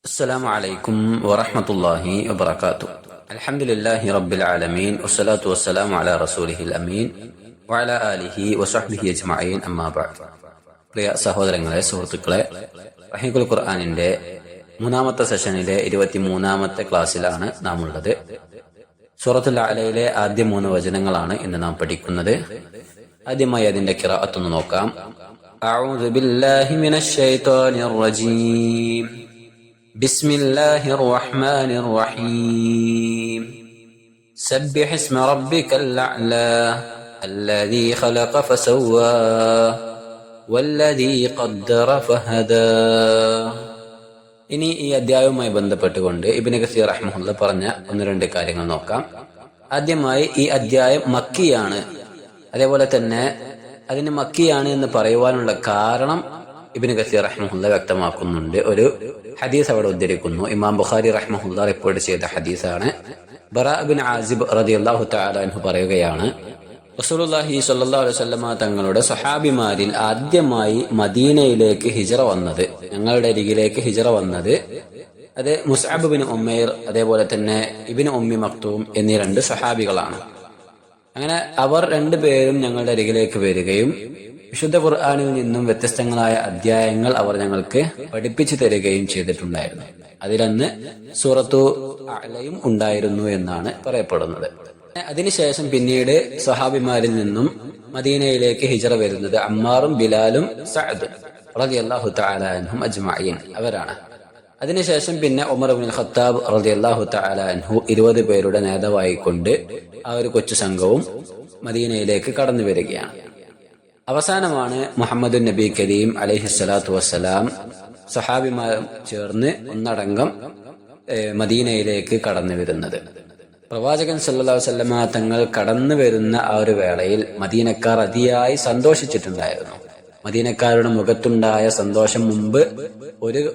السلام عليكم ورحمة الله وبركاته. الحمد لله رب العالمين والصلاة والسلام على رسوله الأمين وعلى آله وصحبه أجمعين أما بعد. പ്രിയ സഹോദരങ്ങളെ, സുഹൃത്തുക്കളെ, റഹീഖുൽ ഖുർആനിന്റെ മൂന്നാമത്തെ സെഷനിലെ 23ാമത്തെ ക്ലാസ്സിലാണ് നാം ഉള്ളത്. സൂറത്തുൽ അലയിലെ ആദ്യ 3 വചനങ്ങളാണ് ഇന്ന് നാം പഠിക്കുന്നത്. ആദ്യമായി അതിന്റെ ഖിറാഅത്ത് ഒന്ന് നോക്കാം. അഊദു ബില്ലാഹി മിനശ് ശൈത്വാനിർ റജീം. ബിസ്മില്ലാഹിർ റഹ്മാനിർ റഹീം. സബ്ബിഹ് ഇസ്മ റബ്ബിക്കൽ അഅ്ലാ അല്ലദീ ഖലഖ ഫസവ്വാ വല്ലദീ ഖദ്ദറ ഫഹദാ. ഇനി ഈ അധ്യായവുമായി ബന്ധപ്പെട്ടുകൊണ്ട് ഇബ്നു കസീർ റഹ്മഹുല്ലാഹ് പറഞ്ഞ 1-2 കാര്യങ്ങൾ നോക്കാം. ആദ്യമായി ഈ അധ്യായം മക്കിയാണ്. അതേപോലെ തന്നെ അതിന് മക്കിയാണ് എന്ന് പറയുവാനുള്ള കാരണം ഇബ്നു കസീർ റഹ്മഹുല്ലാഹ് വ്യക്തമാക്കുന്നുണ്ട്. ഒരു ഹദീസ് അവിടെ ഉദ്ധരിക്കുന്നു. ഇമാം ബുഖാരി റഹ്മഹുല്ലാഹ് റിപ്പോർട്ട് ചെയ്ത ഹദീസാണ്. ബറാ ഇബ്നു ആസിബ് റളിയല്ലാഹു തആല അൻഹു പറയുകയാണ്, റസൂലുള്ളാഹി സ്വല്ലല്ലാഹു അലൈഹി വസല്ലമ തങ്ങളുടെ സ്വഹാബിമാരിൽ ആദ്യമായി മദീനയിലേക്ക് ഹിജ്റ വന്നത്, ഞങ്ങളുടെ അരികിലേക്ക് ഹിജ്റ വന്നത് അത് മുസ്അബ് ബിൻ ഉമൈർ അതേപോലെ തന്നെ ഇബ്നു ഉമ്മി മക്തൂം എന്നീ 2 സ്വഹാബികളാണ്. അങ്ങനെ അവർ 2 പേരും ഞങ്ങളുടെ അരികിലേക്ക് വരികയും വിശുദ്ധ ഖുർആനിൽ നിന്നും വ്യത്യസ്തങ്ങളായ അധ്യായങ്ങൾ അവർ ഞങ്ങൾക്ക് പഠിപ്പിച്ചു തരികയും ചെയ്തിട്ടുണ്ടായിരുന്നു. അതിലൊന്ന് സൂറത്തു അഅലയും ഉണ്ടായിരുന്നു എന്നാണ് പറയപ്പെടുന്നത്. അതിനുശേഷം പിന്നീട് സ്വഹാബിമാരിൽ നിന്നും മദീനയിലേക്ക് ഹിജ്റ വരുന്നത് അമ്മാറും ബിലാലും സഅദും റളിയല്ലാഹു തആല അൻഹും അജ്മഈൻ അവരാണ്. അതിനുശേഷം പിന്നെ ഉമർ ഇബ്നുൽ ഖത്താബ് റളിയല്ലാഹു തആല അൻഹു 20 പേരുടെ നേതാവായിക്കൊണ്ട് ആ ഒരു കൊച്ചു സംഘവും മദീനയിലേക്ക് കടന്നു വരികയാണ്. അവസാനമാണ് മുഹമ്മദ് നബി കരീം അലൈഹിസ്സലാത്തു വസ്സലാം സ്വഹാബിമാരും ചേർന്ന് ഒന്നടങ്കം മദീനയിലേക്ക് കടന്നു വരുന്നത്. പ്രവാചകൻ സല്ലല്ലാഹു അലൈഹി വസല്ലമ തങ്ങൾ കടന്നു വരുന്ന ആ ഒരു വേളയിൽ മദീനക്കാർ അതിയായി സന്തോഷിച്ചിട്ടുണ്ടായിരുന്നു. മദീനക്കാരുടെ മുഖത്തുണ്ടായ സന്തോഷം മുമ്പ്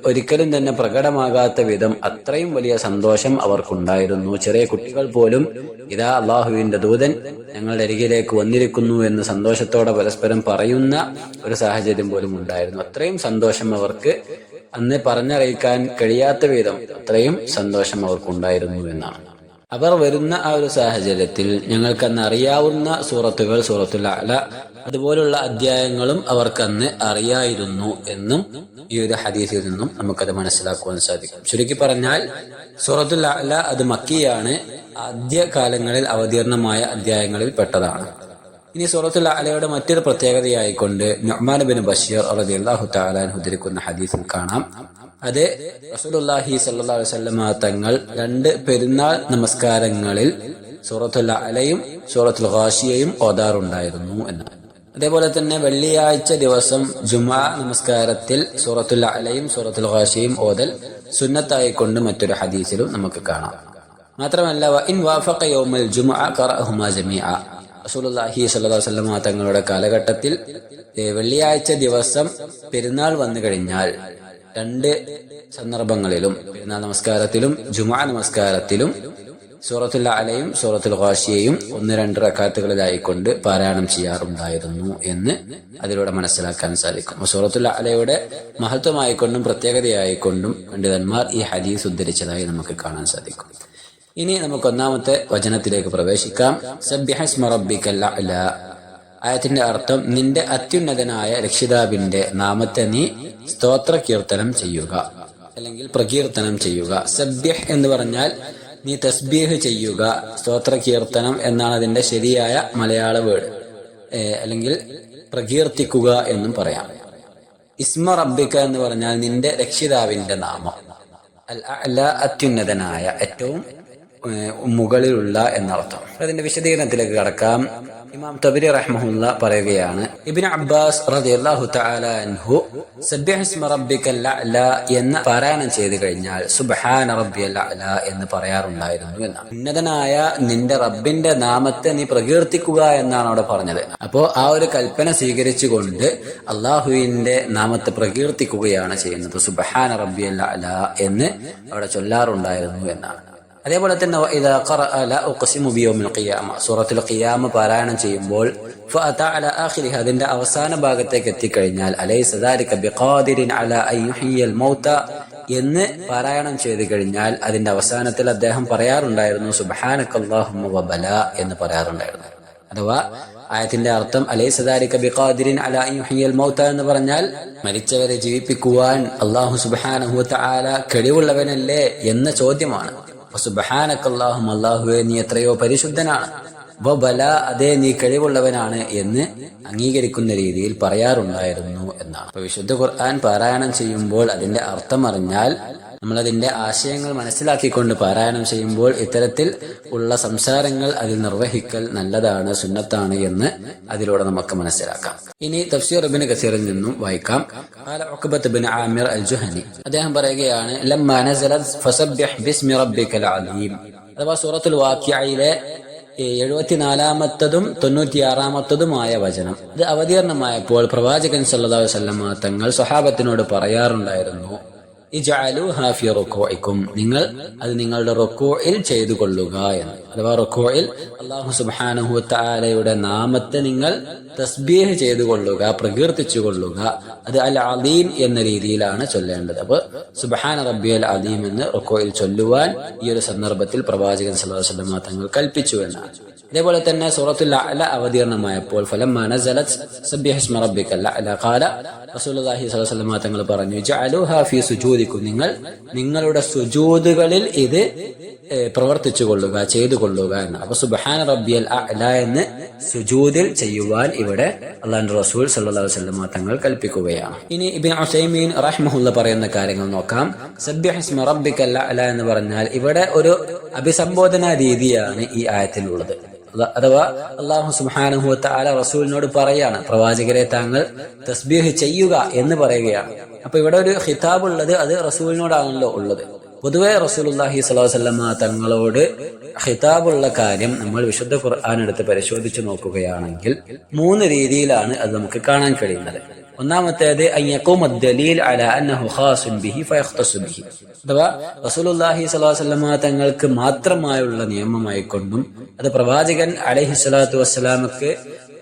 ഒരിക്കലും തന്നെ പ്രകടമാകാത്ത വിധം അത്രയും വലിയ സന്തോഷം അവർക്കുണ്ടായിരുന്നു. ചെറിയ കുട്ടികൾ പോലും ഇതാ അള്ളാഹുവിന്റെ ദൂതൻ ഞങ്ങളുടെ അരികിലേക്ക് വന്നിരിക്കുന്നു എന്ന് സന്തോഷത്തോടെ പരസ്പരം പറയുന്ന ഒരു സാഹചര്യം പോലും ഉണ്ടായിരുന്നു. അത്രയും സന്തോഷം അവർക്ക് അന്ന് പറഞ്ഞറിയിക്കാൻ കഴിയാത്ത വിധം അത്രയും സന്തോഷം അവർക്കുണ്ടായിരുന്നു എന്നാണ്. അവർ വരുന്ന ആ ഒരു സാഹചര്യത്തിൽ ഞങ്ങൾക്കന്ന് അറിയാവുന്ന സൂറത്തുകൾ, സൂറത്തുൽ അഅല അതുപോലുള്ള അധ്യായങ്ങളും അവർക്കന്ന് അറിയായിരുന്നു എന്നും ഈ ഒരു ഹദീസിൽ നിന്നും നമുക്കത് മനസ്സിലാക്കുവാൻ സാധിക്കും. ചുരുക്കി പറഞ്ഞാൽ സൂറത്തുൽ അഅല അത് മക്കിയാണ്, ആദ്യ കാലങ്ങളിൽ അവതീർണമായ അധ്യായങ്ങളിൽ പെട്ടതാണ്. ഇനി സൂറത്തുൽ അഅലയുടെ മറ്റൊരു പ്രത്യേകതയായിക്കൊണ്ട് നുഅ്മാൻ ബിൻ ബശീർ റളിയല്ലാഹു തആല അൻഹു ഉദ്ധരിക്കുന്ന ഹദീസിൽ കാണാം, അത് റസൂലുള്ളാഹി സ്വല്ലല്ലാഹു അലൈഹി വസല്ലമ തങ്ങൾ 2 പെരുന്നാൾ നമസ്കാരങ്ങളിൽ സൂറത്തുൽ അഅലയും സൂറത്തുൽ ഗാശിയയും ഓതാറുണ്ടായിരുന്നു എന്നാണ്. അതേപോലെ തന്നെ വെള്ളിയാഴ്ച ദിവസം ജുമുഅ നമസ്കാരത്തിൽ സൂറത്തുൽ അഅലയും സൂറത്തുൽ ഗാശിയയും ഓതൽ സുന്നത്തായിക്കൊണ്ട് മറ്റൊരു ഹദീസിലും നമുക്ക് കാണാം. മാത്രമല്ല വഇൻ വാഫഖ യൗമൽ ജുമുഅ ഖറഅഹുമാ ജമീഅ, റസൂലുള്ളാഹി സ്വല്ലല്ലാഹു അലൈഹി വസല്ലമ തങ്ങളുടെ കാലഘട്ടത്തിൽ വെള്ളിയാഴ്ച ദിവസം പെരുന്നാൾ വന്നു കഴിഞ്ഞാൽ 2 സന്ദർഭങ്ങളിലും പെരുന്നാൾ നമസ്കാരത്തിലും ജുമുഅ നമസ്കാരത്തിലും സൂറത്തുൽ അഅലയും സൂറത്തുൽ ഗാശിയയും 1-2 റക്അത്തുകളിലായിക്കൊണ്ട് പാരായണം ചെയ്യാറുണ്ടായിരുന്നു എന്ന് അതിലൂടെ മനസ്സിലാക്കാൻ സാധിക്കും. സൂറത്തുൽ അഅലയുടെ മഹത്വമായിക്കൊണ്ടും പ്രത്യേകതയായിക്കൊണ്ടും പണ്ഡിതന്മാർ ഈ ഹദീസ് ഉദ്ധരിച്ചതായി നമുക്ക് കാണാൻ സാധിക്കും. ഇനി നമുക്ക് 1ാമത്തെ വചനത്തിലേക്ക് പ്രവേശിക്കാം. സബ്ബിഹ് ഇസ്മ റബ്ബിക്കൽ അഅ്ലാ. ആയത്തിന്റെ അർത്ഥം, നിന്റെ അത്യുന്നതനായ രക്ഷിതാവിന്റെ നാമത്തെ നീ സ്തോത്ര കീർത്തനം ചെയ്യുക അല്ലെങ്കിൽ പ്രകീർത്തനം ചെയ്യുക. സബ്ബിഹ് എന്ന് പറഞ്ഞാൽ നീ തസ്ബീഹ് ചെയ്യുക. സ്തോത്ര കീർത്തനം എന്നാണ് അതിന്റെ ശരിയായ മലയാള വേർഡ്, അല്ലെങ്കിൽ പ്രകീർത്തിക്കുക എന്നും പറയാം. ഇസ്മ റബ്ബിക എന്ന് പറഞ്ഞാൽ നിന്റെ രക്ഷിതാവിന്റെ നാമം. അൽ അഅ്ല അത്യുന്നതനായ, ഏറ്റവും മുകളിലുള്ള എന്നർത്ഥം. അതിന്റെ വിശദീകരണത്തിലേക്ക് കടക്കാം. ഇമാം തബരി റഹ്മഹുല്ലാഹ് പറയുകയാണ്, ഇബ്നു അബ്ബാസ് റളിയല്ലാഹു തആല അൻഹു സബ്ബിഹ് ഇസ്മ റബ്ബിക്കൽ അഅ്ല എന്ന് പാരായണം ചെയ്തു കഴിഞ്ഞാൽ സുബ്ഹാന റബ്ബിയൽ അഅ്ല എന്ന് പറയാറുണ്ടായിരുന്നു എന്നാണ്. ഉന്നതനായ നിന്റെ റബ്ബിന്റെ നാമത്തെ നീ പ്രകീർത്തിക്കുക എന്നാണ് അവിടെ പറഞ്ഞത്. അപ്പോ ആ ഒരു കൽപ്പന സ്വീകരിച്ചുകൊണ്ട് അള്ളാഹുവിന്റെ നാമത്തെ പ്രകീർത്തിക്കുകയാണ് ചെയ്യുന്നത്. സുബ്ഹാന റബ്ബിയൽ അഅ്ല എന്ന് അവിടെ ചൊല്ലാറുണ്ടായിരുന്നു എന്നാണ്. അതേപോലെ തന്നെ ഇദാ ഖറഅ ലാ ഉഖ്സിമു ബിയൗമിൽ ഖിയാമ, സൂറത്തുൽ ഖിയാമ പാരായണം ചെയ്യുമ്പോൾ ഫഅത അലാ ആഖിരിഹ, അതിന്റെ അവസാന ഭാഗത്തേക്ക് എത്തിക്കഴിഞ്ഞാൽ അലൈസ ദാലിക ബിഖാദിരിൻ അലാ അൻ യുഹ്യിയൽ മൗത എന്ന് പാരായണം ചെയ്തു കഴിഞ്ഞാൽ അതിന്റെ അവസാനത്തിൽ അദ്ദേഹം പറയാറുണ്ടായിരുന്നു സുബ്ഹാനക്കല്ലാഹുമ്മ വബല എന്ന് പറയാറുണ്ടായിരുന്നു. അഥവാ ആയത്തിന്റെ അർത്ഥം അലൈസ ദാലിക ബിഖാദിരിൻ അലാ അൻ യുഹ്യിൽ മൗത എന്ന് പറഞ്ഞാൽ മരിച്ചവരെ ജീവിപ്പിക്കുവാൻ അല്ലാഹു സുബ്ഹാനഹു വതആല കഴിവുള്ളവനല്ലേ എന്ന ചോദ്യമാണ്. സുബ്ഹാനക്കല്ലാഹുമ്മ, അല്ലാഹുവേ നീ എത്രയോ പരിശുദ്ധനാണ്, വബല, അതേ നീ കഴിവുള്ളവനാണ് എന്ന് അംഗീകരിക്കുന്ന രീതിയിൽ പറയാറുണ്ടായിരുന്നു എന്നാണ്. അപ്പൊ വിശുദ്ധ ഖുർആൻ പാരായണം ചെയ്യുമ്പോൾ അതിന്റെ അർത്ഥം അറിഞ്ഞാൽ, നമ്മളതിന്റെ ആശയങ്ങൾ മനസ്സിലാക്കിക്കൊണ്ട് പാരായണം ചെയ്യുമ്പോൾ ഇത്തരത്തിൽ ഉള്ള സംസാരങ്ങൾ അതിൽ നിർവഹിക്കൽ നല്ലതാണ്, സുന്നത്താണ് എന്ന് അതിലൂടെ നമുക്ക് മനസ്സിലാക്കാം. ഇനി തഫ്സീർ ഇബ്നു കസീറിൽ നിന്നും വായിക്കാം. ഖാല ഉഖബത്ത് ബിൻ ആമിർ അൽ-ജുഹനി, അദ്ദേഹം പറയുകയാണ്, ലമ്മാ നസലത് ഫസബ്ബിഹ് ബിസ്മി റബ്ബിക്കൽ അലീം, അഥവാ സൂറത്തുൽ വാഖിഅയിലെ 74-ാമത്തതും 96-ാമത്തതുമായ വചനം ഇത് അവതീർണമായപ്പോൾ പ്രവാചകൻ സല്ലല്ലാഹു അലൈഹി വസല്ലം തങ്ങൾ സ്വഹാബത്തിനോട് പറയാറുണ്ടായിരുന്നു, ഇജ്അലൂഹാ ഫീ റുകൂഇക്കും, നിങ്ങൾ അത് നിങ്ങളുടെ റുകൂഇൽ ചെയ്തു കൊള്ളുക എന്ന്. അഥവാ റുകൂഇൽ അല്ലാഹു സുബ്ഹാനഹു വതആലയുടെ നാമത്തെ നിങ്ങൾ തസ്ബീഹ് ചെയ്തു കൊള്ളുക, പ്രകീർത്തിച്ചു കൊള്ളുക. അത് അൽ അലീം എന്ന രീതിയിലാണ് ചൊല്ലേണ്ടത്. അപ്പൊ സുബ്ഹാന റബ്ബിയൽ അലീം എന്ന് റുകൂഇൽ ചൊല്ലുവാൻ ഈ ഒരു സന്ദർഭത്തിൽ പ്രവാചകൻ സല്ലല്ലാഹു അലൈഹി വസല്ലം തങ്ങൾ കൽപ്പിച്ചു എന്നാണ്. അതേപോലെ തന്നെ സൂറത്തുൽ അഅല അവതീർണമായപ്പോൾ ഫലമ്മാ നസലത് സബ്ബിഹ് ഇസ്മ റബ്ബിക്കൽ അഅല ഖാല, റസൂലുള്ളാഹി സ്വല്ലല്ലാഹു അലൈഹി വസല്ലം തങ്ങൾ പറഞ്ഞു, ജഅലൂഹാ ഫീ സുജൂദിക്കും, നിങ്ങൾ നിങ്ങളുടെ സുജൂദുകളിൽ ഇത് പ്രവർത്തിച്ചു കൊള്ളുക, ചെയ്തു കൊള്ളുക എന്ന്. അപ്പൊ സുബ്ഹാന റബ്ബിയൽ അഅല എന്ന് സുജൂദിൽ ചെയ്യുവാൻ ഇവിടെ അല്ലാഹുവിന്റെ റസൂൽ സല്ലല്ലാഹു അലൈഹി വസല്ലം തങ്ങൾ കൽപ്പിക്കുകയാണ്. ഇനി ഇബ്നു ഉസൈമീൻ റഹിമഹുല്ലാ പറയുന്ന കാര്യങ്ങൾ നോക്കാം. സബ്ബിഹ് ഇസ്മ റബ്ബിക്കൽ അഅല എന്ന് പറഞ്ഞാൽ ഇവിടെ ഒരു അഭിസംബോധന രീതിയാണ് ഈ ആയത്തിലുള്ളത്. അഥവാ അല്ലാഹു സുബ്ഹാനഹു വതആല റസൂലിനോട് പറയാണ്, പ്രവാചകരെ താങ്കൾ തസ്ബീഹ് ചെയ്യുക എന്ന് പറയുകയാണ്. അപ്പൊ ഇവിടെ ഒരു ഖിതാബ് ഉള്ളത് അത് റസൂലിനോടാണല്ലോ ഉള്ളത്. പൊതുവെ റസൂലുള്ളാഹി സ്വല്ലല്ലാഹു അലൈഹി വസല്ലം തങ്ങളോട് ഖിതാബുള്ള കാര്യം നമ്മൾ വിശുദ്ധ ഖുർആൻ എടുത്ത് പരിശോധിച്ചു നോക്കുകയാണെങ്കിൽ 3 രീതിയിലാണ് അത് നമുക്ക് കാണാൻ കഴിയുന്നത്. ഒന്നാമത്തേത് ദലീൽ അലാ അന്നഹു ഖാസുൻ ബിഹി ഫയഖ്തസു ബിഹി, അഥവാ റസൂലുള്ളാഹി സ്വല്ലല്ലാഹു അലൈഹി വസല്ലം തങ്ങൾക്ക് മാത്രമായുള്ള നിയമമായിക്കൊണ്ടും അത് പ്രവാചകൻ അലൈഹി സ്വലാത്തു വസ്സലാമക്ക്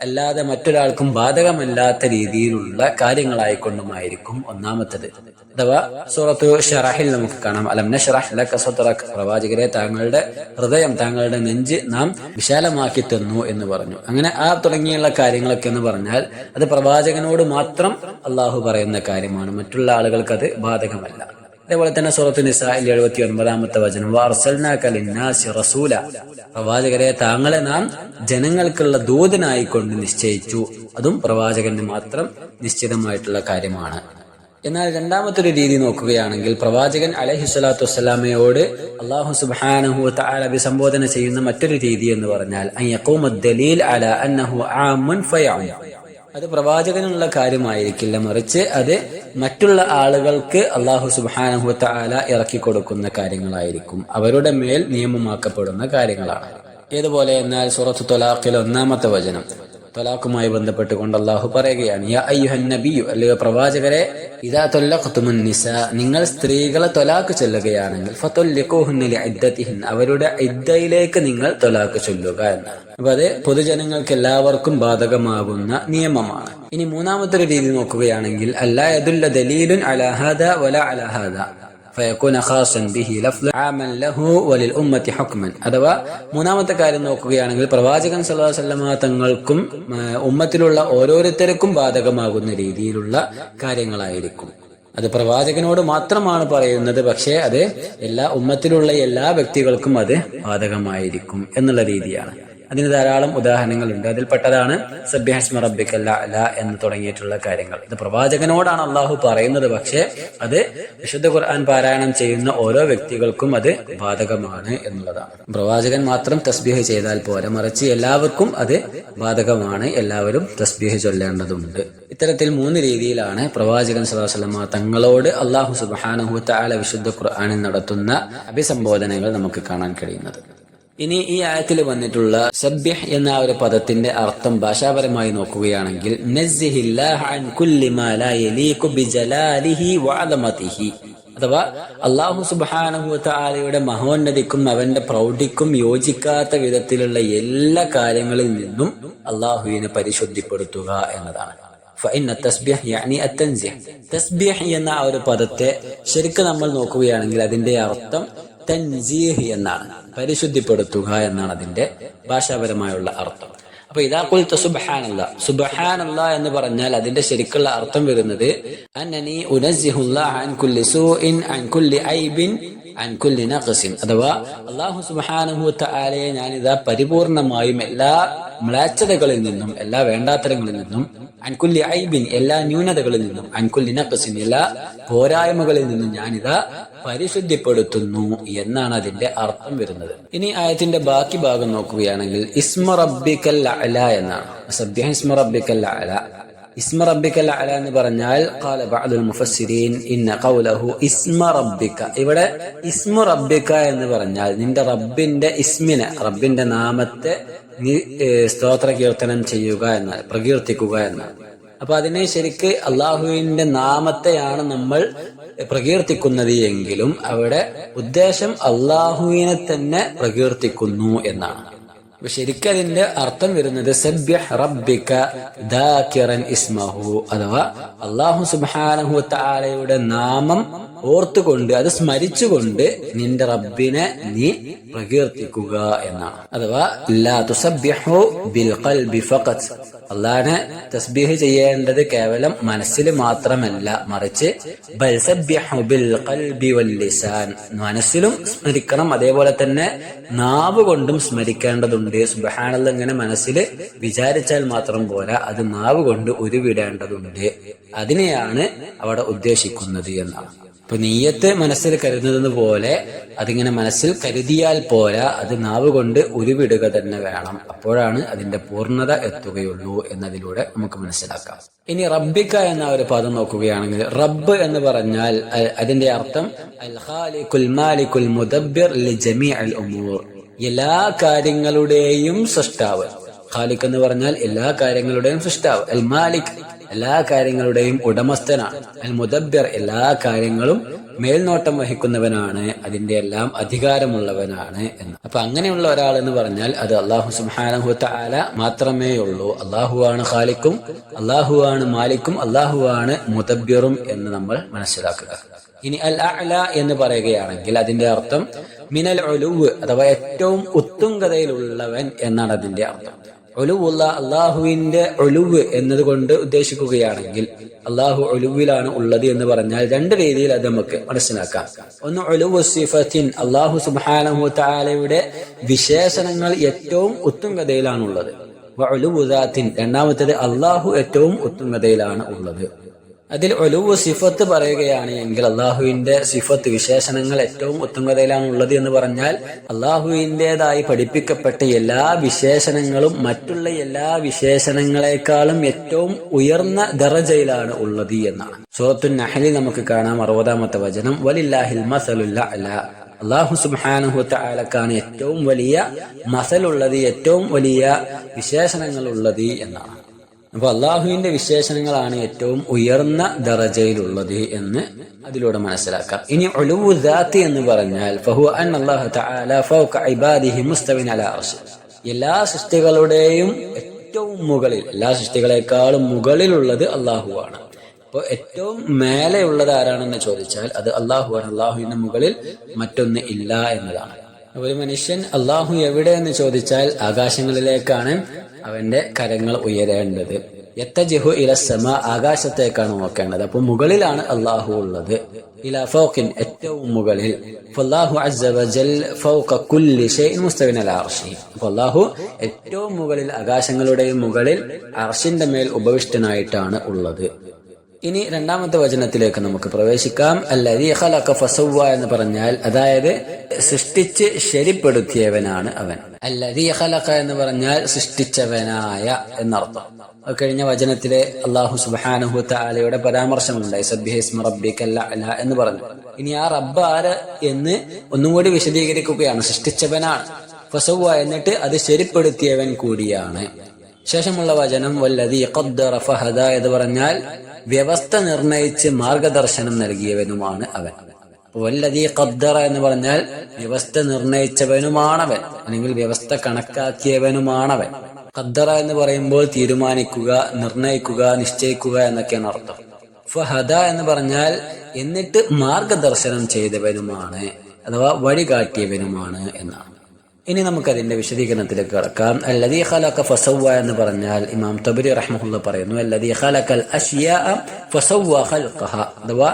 അല്ലാതെ മറ്റൊരാൾക്കും ബാധകമല്ലാത്ത രീതിയിലുള്ള കാര്യങ്ങളായിക്കൊണ്ടുമായിരിക്കും ഒന്നാമത്തേത്. അഥവാ സൂറത്തു ശറഹിൽ നമുക്ക് കാണാം, അലം നശ്റഹ് ലക സദ്റക, പ്രവാചകരെ താങ്കളുടെ ഹൃദയം, താങ്കളുടെ നെഞ്ച് നാം വിശാലമാക്കി തന്നു എന്ന് പറഞ്ഞു. അങ്ങനെ ആ തുടങ്ങിയുള്ള കാര്യങ്ങളൊക്കെ എന്ന് പറഞ്ഞാൽ അത് പ്രവാചകനോട് മാത്രം അള്ളാഹു പറയുന്ന കാര്യമാണ്, മറ്റുള്ള ആളുകൾക്ക് അത് ബാധകമല്ല. അതേപോലെ തന്നെ സൂറത്തു നിസാഇൽ 79-ാമത്തെ വചനം, വഅർസൽനാക ലിന്നാസി റസൂല, പ്രവാചകരെ താങ്കളെ നാം ജനങ്ങൾക്കുള്ള ദൂതനായിക്കൊണ്ട് നിശ്ചയിച്ചു. അതും പ്രവാചകന് മാത്രം നിശ്ചിതമായിട്ടുള്ള കാര്യമാണ്. എന്നാൽ രണ്ടാമത്തെ ഒരു രീതി നോക്കുകയാണെങ്കിൽ പ്രവാചകൻ അലൈഹി സ്വലാത്തു വസ്സലാമയോട് അല്ലാഹു സുബ്ഹാനഹു വതആല അഭിസംബോധന ചെയ്യുന്ന മറ്റൊരു രീതി എന്ന് പറഞ്ഞാൽ അൻ യഖൂമ ദലീൽ അലാ അന്നഹു ആമുൻ ഫയഉൻ, അത് പ്രവാചകനുള്ള കാര്യമായിരിക്കില്ല, മറിച്ച് അത് മറ്റുള്ള ആളുകൾക്ക് അല്ലാഹു സുബ്ഹാനഹു വതആല ഇറക്കി കൊടുക്കുന്ന കാര്യങ്ങളായിരിക്കും, അവരുടെ മേൽ നിയമമാക്കപ്പെടുന്ന കാര്യങ്ങളാണ്. ഏതുപോലെ എന്നാൽ സൂറത്തു ത്വലാഖിലെ 1-ാമത്തെ വചനം, ത്വലാഖുമായി ബന്ധപ്പെട്ടുകൊണ്ട് അല്ലാഹു പറയുകയാണ്, യാ അയ്യുഹൻ നബിയു, അല്ലയോ പ്രവാചകരെ, ഇദാ ത്വല്ലഖ്തുമുൻ നിസാ, നിങ്ങൾ സ്ത്രീകളെ ത്വലാഖ് ചൊല്ലുകയാണെങ്കിൽ ഫത്വല്ലിഖൂഹുന്ന ലിഇദ്ദതിഹിൻ, അവരുടെ ഇദ്ദയിലേക്ക് നിങ്ങൾ ത്വലാഖ് ചൊല്ലുക എന്നാണ്. അപ്പൊ അത് പൊതുജനങ്ങൾക്ക് എല്ലാവർക്കും ബാധകമാകുന്ന നിയമമാണ്. ഇനി 3-ാമത്തെ ഒരു രീതി നോക്കുകയാണെങ്കിൽ അല്ലാ യദുല്ല ദലീലുൻ അലാ ഹാദാ വലാ അലാ ഹാദാ ഫയകൂന ഖാസൻ ബിഹി ലഫ്ള് ആമൻ ലഹു വലിൽ ഉമ്മത്തി ഹുക്മൻ, അഥവാ 3-ാമത്തെ കാര്യം നോക്കുകയാണെങ്കിൽ പ്രവാചകൻ സല്ലല്ലാഹു അലൈഹി വസല്ലം തങ്ങൾക്കും ഉമ്മത്തിലുള്ള ഓരോരുത്തർക്കും ബാധകമാകുന്ന രീതിയിലുള്ള കാര്യങ്ങളായിരിക്കും. അത് പ്രവാചകനോട് മാത്രമാണ് പറയുന്നത്, പക്ഷേ അത് എല്ലാ ഉമ്മത്തിലുള്ള എല്ലാ വ്യക്തികൾക്കും അത് ബാധകമായിരിക്കും എന്നുള്ള രീതിയാണ്. അതിന് ധാരാളം ഉദാഹരണങ്ങളുണ്ട്. അതിൽപ്പെട്ടതാണ് സബ്ബിഹ് ഇസ്മ റബ്ബിക്കൽ അഅല എന്ന് തുടങ്ങിയിട്ടുള്ള കാര്യങ്ങൾ. ഇത് പ്രവാചകനോടാണ് അള്ളാഹു പറയുന്നത്, പക്ഷേ അത് വിശുദ്ധ ഖുർആൻ പാരായണം ചെയ്യുന്ന ഓരോ വ്യക്തികൾക്കും അത് ബാധകമാണ് എന്നുള്ളതാണ്. പ്രവാചകൻ മാത്രം തസ്ബീഹ് ചെയ്താൽ പോരാ, മറിച്ച് എല്ലാവർക്കും അത് ബാധകമാണ്, എല്ലാവരും തസ്ബീഹ് ചൊല്ലേണ്ടതുണ്ട്. ഇത്തരത്തിൽ 3 രീതിയിലാണ് പ്രവാചകൻ സല്ലല്ലാഹു അലൈഹി വസല്ലം തങ്ങളോട് അല്ലാഹു സുബ്ഹാനഹു വതആല വിശുദ്ധ ഖുർആനിൽ നടത്തുന്ന അഭിസംബോധനകൾ നമുക്ക് കാണാൻ കഴിയുന്നത്. ഇനി ഈ ആയത്തിൽ വന്നിട്ടുള്ള സബ്ബിഹ് എന്ന ഒരു പദത്തിന്റെ അർത്ഥം ഭാഷാപരമായി നോക്കുകയാണെങ്കിൽ നസ്സിഹില്ലാഹ അൻ കുല്ലി മാ ലാ യലീഖു ബിജലാലിഹി വഅദമതിഹി, അഥവാ അല്ലാഹു സുബ്ഹാനഹു വതആലയുടെ മഹോന്നതിക്കും അവന്റെ പ്രൗഢിക്കും യോജിക്കാത്ത വിധത്തിലുള്ള എല്ലാ കാര്യങ്ങളിൽ നിന്നും അല്ലാഹുവിനെ പരിശുദ്ധിപ്പെടുത്തുക എന്നതാണ്. ഫഇന്ന തസ്ബീഹ് യഅനി അത്തൻസിഹ്. തസ്ബീഹ് എന്ന ആ ഒരു പദത്തെ ശരിക്കും നമ്മൾ നോക്കുകയാണെങ്കിൽ അതിന്റെ അർത്ഥം തൻസീഹ് എന്നാണ്, പരിശുദ്ധിപ്പെടുത്തുക എന്നാണ് അതിന്റെ ഭാഷാപരമായുള്ള അർത്ഥം. അപ്പൊ ഇദാ ഖുൽത സുബ്ഹാനല്ലാഹ്, സുബ്ഹാനല്ലാഹ് എന്ന് പറഞ്ഞാൽ അതിന്റെ ശരിക്കുള്ള അർത്ഥം വരുന്നത് അന്നനി ഉനസ്സിഹുല്ലാഹ അൻ കുല്ലി സൂഇൻ അൻ കുല്ലി ഐബിൻ അൻ കുല്ലി നഖ്സിൻ, അഥവാ അല്ലാഹു സുബ്ഹാനഹു വ തആലയെ ഞാനിതാ പരിപൂർണമായും എല്ലാ മ്ലേച്ഛതകളിൽ നിന്നും, എല്ലാ വേണ്ടാത്തരങ്ങളിൽ നിന്നും, അൻ കുല്ലി ഐബിൻ എല്ലാ ന്യൂനതകളിൽ നിന്നും, അൻ കുല്ലി നഖ്സിൻ എല്ലാ പോരായ്മകളിൽ നിന്നും ഞാനിതാ പരിശുദ്ധിപ്പെടുത്തുന്നു എന്നാണ് അതിന്റെ അർത്ഥം വരുന്നത്. ഇനി ആയത്തിന്റെ ബാക്കി ഭാഗം നോക്കുകയാണെങ്കിൽ ഇസ്മ റബ്ബിക്കൽ അഅല എന്നാണ്. സബ്ബിഹ് ഇസ്മ റബ്ബിക്കൽ അഅല. ഇസ്മ റബ്ബിക്കൽ അഅല എന്ന് പറഞ്ഞാൽ ഖാല ബഅദുൽ മുഫസ്സിരീൻ ഇന്ന ഖൗലഹു ഇസ്മ റബ്ബിക, ഇവിടെ ഇസ്മ റബ്ബിക എന്ന് പറഞ്ഞാൽ നിന്റെ റബ്ബിന്റെ ഇസ്മിനെ, റബ്ബിന്റെ നാമത്തെ നീ സ്തോത്ര കീർത്തനം ചെയ്യുക എന്നാൽ, പ്രകീർത്തിക്കുക എന്നാണ്. അപ്പൊ അതിനെ ശരിക്ക് അള്ളാഹുവിന്റെ നാമത്തെയാണ് നമ്മൾ പ്രകീർത്തിക്കുന്നത് എങ്കിലും അവിടെ ഉദ്ദേശം അള്ളാഹുവിനെ തന്നെ പ്രകീർത്തിക്കുന്നു എന്നാണ്. അപ്പൊ ശരിക്കും അതിന്റെ അർത്ഥം വരുന്നത് സബ്ബിഹ് റബ്ബിക ദാകിറൻ ഇസ്മഹു, അഥവാ അള്ളാഹു സുബ്ഹാനഹു വ തആലയുടെ നാമം ഓർത്തുകൊണ്ട്, അത് സ്മരിച്ചുകൊണ്ട് നിന്റെ റബ്ബിനെ നീ പ്രകീർത്തിക്കുക എന്നാണ്. അഥവാ ലാ തുസബ്ബിഹു ബിൽ ഖൽബി ഫഖത്ത്, അള്ളാഹനെ തസ്ബീഹ് ചെയ്യേണ്ടത് കേവലം മനസ്സിൽ മാത്രമല്ല, മറിച്ച് ബൽ സബ്ബിഹു ബിൽ ഖൽബി വൽ ലിസാൻ, മനസ്സിലും സ്മരിക്കണം, അതേപോലെ തന്നെ നാവ് കൊണ്ടും സ്മരിക്കേണ്ടതുണ്ട്. സുബ്ഹാനല്ലാഹ് ഇങ്ങനെ മനസ്സിൽ വിചാരിച്ചാൽ മാത്രം പോരാ, അത് നാവ് കൊണ്ട് ഉരുവിടേണ്ടതുണ്ട്. അതിനെയാണ് അവിടെ ഉദ്ദേശിക്കുന്നത് എന്നാണ്. ഇപ്പൊ നീയത്ത് മനസ്സിൽ കരുതുന്നത് പോലെ അതിങ്ങനെ മനസ്സിൽ കരുതിയാൽ പോരാ, അത് നാവ് കൊണ്ട് ഉരുവിടുക തന്നെ വേണം. അപ്പോഴാണ് അതിന്റെ പൂർണ്ണത എത്തുകയുള്ളൂ എന്നതിലൂടെ നമുക്ക് മനസ്സിലാക്കാം. ഇനി റബ്ബിക എന്ന ഒരു പദം നോക്കുകയാണെങ്കിൽ റബ്ബ് എന്ന് പറഞ്ഞാൽ അതിന്റെ അർത്ഥം അൽ ഖാലിഖുൽ മാലികുൽ മുദബ്ബിർ ലിജമീഇൽ ഉമൂർ, എല്ലാ കാര്യങ്ങളുടെയും സൃഷ്ടാവ്. ഖാലിഖ് എന്ന് പറഞ്ഞാൽ എല്ലാ കാര്യങ്ങളുടെയും സൃഷ്ടാവ്. അൽ മാലിക് എല്ലാ കാര്യങ്ങളുടെയും ഉടമസ്ഥനാണ്. അൽ മുദബ്ബിർ എല്ലാ കാര്യങ്ങളും മേൽനോട്ടം വഹിക്കുന്നവനാണ്, അതിന്റെ എല്ലാം അധികാരമുള്ളവനാണ് എന്ന്. അപ്പൊ അങ്ങനെയുള്ള ഒരാൾ എന്ന് പറഞ്ഞാൽ അത് അല്ലാഹു സുബ്ഹാനഹു വ തആല മാത്രമേ ഉള്ളൂ. അല്ലാഹുവാണ് ഖാലിഖും, അല്ലാഹുവാണ് മാലിക്കും, അല്ലാഹുവാണ് മുദബ്ബിറും എന്ന് നമ്മൾ മനസ്സിലാക്കുക. ഇനി അൽ അഅല എന്ന് പറയുകയാണെങ്കിൽ അതിന്റെ അർത്ഥം മിനൽ ഉലുവ്, അഥവാ ഏറ്റവും ഉത്തുംഗതയിലുള്ളവൻ എന്നാണ് അതിന്റെ അർത്ഥം. ഉലുവുള്ള, അള്ളാഹുവിന്റെ ഉലുവ് എന്നതുകൊണ്ട് ഉദ്ദേശിക്കുകയാണെങ്കിൽ അള്ളാഹു ഉലുവിലാണ് ഉള്ളത് എന്ന് പറഞ്ഞാൽ രണ്ട് രീതിയിൽ അത് നമുക്ക് മനസ്സിലാക്കാം. ഒന്ന് ഉലുവു സിഫത്തിൻ, അള്ളാഹു സുബ്ഹാനഹു വ തആലയുടെ വിശേഷണങ്ങൾ ഏറ്റവും ഉത്തുംഗതയിലാണുള്ളത്. വഉലുവു ദാത്തിൻ, രണ്ടാമത്തേത് അള്ളാഹു ഏറ്റവും ഉത്തുംഗതയിലാണ് ഉള്ളത്. അതിൽ ഉലുവു സിഫത്ത് പറയുകയാണ് എങ്കിൽ അള്ളാഹുവിന്റെ സിഫത്ത് വിശേഷണങ്ങൾ ഏറ്റവും ഉത്തുംഗതയിലാണ് ഉള്ളത് എന്ന് പറഞ്ഞാൽ അള്ളാഹുവിൻ്റെതായി പഠിപ്പിക്കപ്പെട്ട എല്ലാ വിശേഷണങ്ങളും മറ്റുള്ള എല്ലാ വിശേഷണങ്ങളെക്കാളും ഏറ്റവും ഉയർന്ന ദറജയിലാണ് ഉള്ളത് എന്നാണ്. സൂറത്തുൻ നഹ്ലിൽ നമുക്ക് കാണാം 60-ാമത്തെ വചനം, വലില്ലാഹിൽ മസലുൽ അഅല, അല്ലാഹു സുബ്ഹാനഹു വ തആലക്കാണ് ഏറ്റവും വലിയ മസലുള്ളത്, ഏറ്റവും വലിയ വിശേഷണങ്ങൾ ഉള്ളത് എന്നാണ്. അപ്പൊ അള്ളാഹുവിന്റെ വിശേഷണങ്ങളാണ് ഏറ്റവും ഉയർന്ന ദറജയിലുള്ളത് എന്ന് അതിലൂടെ മനസ്സിലാക്കാം. ഇനി ഉലുവു ദാത്തി എന്ന് പറഞ്ഞാൽ ഫഹുവ അന്ന അല്ലാഹു തആല ഫൗക ഇബാദിഹി മുസ്തവിൻ അലാ അർശ്, എല്ലാ സൃഷ്ടികളുടെയും ഏറ്റവും മുകളിൽ, എല്ലാ സൃഷ്ടികളെക്കാളും മുകളിലുള്ളത് അള്ളാഹുവാണ്. അപ്പോൾ ഏറ്റവും മേലെയുള്ളത് ആരാണെന്ന് ചോദിച്ചാൽ അത് അള്ളാഹുവാണ്. അള്ളാഹുവിന്റെ മുകളിൽ മറ്റൊന്ന് ഇല്ല എന്നതാണ്. ഒരു മനുഷ്യൻ അള്ളാഹു എവിടെയെന്ന് ചോദിച്ചാൽ ആകാശങ്ങളിലേക്കാണ് അവന്റെ കരങ്ങൾ ഉയരേണ്ടത്. യത്തജിഹു ഇലസ്സമ, ആകാശത്തേക്കാണ് നോക്കേണ്ടത്. അപ്പൊ മുകളിലാണ് അള്ളാഹു ഉള്ളത്. ഇലാ ഫൗഖിൻ, ഏറ്റവും മുകളിൽ. ഫല്ലാഹു അസ്സ വജൽ ഫൗഖ കുല്ലി ഷൈഇൻ മുസ്തവിൻ അലാ അർശിഹി, അപ്പോൾ അള്ളാഹു ഏറ്റവും മുകളിൽ, ആകാശങ്ങളുടെയും മുകളിൽ അർശിന്റെ മേൽ ഉപവിഷ്ടനായിട്ടാണ് ഉള്ളത്. ഇനി രണ്ടാമത്തെ വചനത്തിലേക്ക് നമുക്ക് പ്രവേശിക്കാം. അല്ലദീ ഖലഖ ഫസവ്വ എന്ന് പറഞ്ഞാൽ അതായത് സൃഷ്ടിച്ച് ശരിപ്പെടുത്തിയവനാണ് അവൻ. അല്ലദീ ഖലഖ എന്ന് പറഞ്ഞാൽ സൃഷ്ടിച്ചവനായ എന്നർത്ഥം. കഴിഞ്ഞ വചനത്തിലെ അല്ലാഹു സുബ്ഹാനഹു വ തആലയുടെ പരാമർശമുണ്ടായി, സബ്ബിഹി ഇസ്മ റബ്ബിക്കൽ അഅല എന്ന് പറഞ്ഞു. ഇനി ആ റബ്ബ് ആര് എന്ന് ഒന്നും കൂടി വിശദീകരിക്കുകയാണ്. സൃഷ്ടിച്ചവനാണ്, ഫസവ്വ എന്നിട്ട് അത് ശരിപ്പെടുത്തിയവൻ കൂടിയാണ്. ശേഷമുള്ള വചനം വല്ലദീ ഖദ്ദറ ഫഹദ എന്ന് പറഞ്ഞാൽ വ്യവസ്ഥ നിർണയിച്ച് മാർഗദർശനം നൽകിയവനുമാണ് അവൻ. വല്ലദീ ഖദ്ദറ എന്ന് പറഞ്ഞാൽ വ്യവസ്ഥ നിർണയിച്ചവനുമാണവൻ, അല്ലെങ്കിൽ വ്യവസ്ഥ കണക്കാക്കിയവനുമാണവൻ. ഖദ്ദറ എന്ന് പറയുമ്പോൾ തീരുമാനിക്കുക, നിർണയിക്കുക, നിശ്ചയിക്കുക എന്നൊക്കെയാണ് അർത്ഥം. ഫഹദ എന്ന് പറഞ്ഞാൽ എന്നിട്ട് മാർഗദർശനം ചെയ്തവനുമാണ് അഥവാ വഴികാട്ടിയവനുമാണ് എന്നാണ്. ഇനി നമുക്കതിന്റെ വിശദീകരണത്തിലേക്ക് കടക്കാം. അല്ലദീ ഖലഖ ഫസവ്വ എന്ന് പറഞ്ഞാൽ ഇമാം തബരി റഹ്മഹുല്ലാഹ് പറയുന്നു, അല്ലദീ ഖലഖൽ അശ്യാഅ ഫസവ്വ ഖൽഖഹ, അഥവാ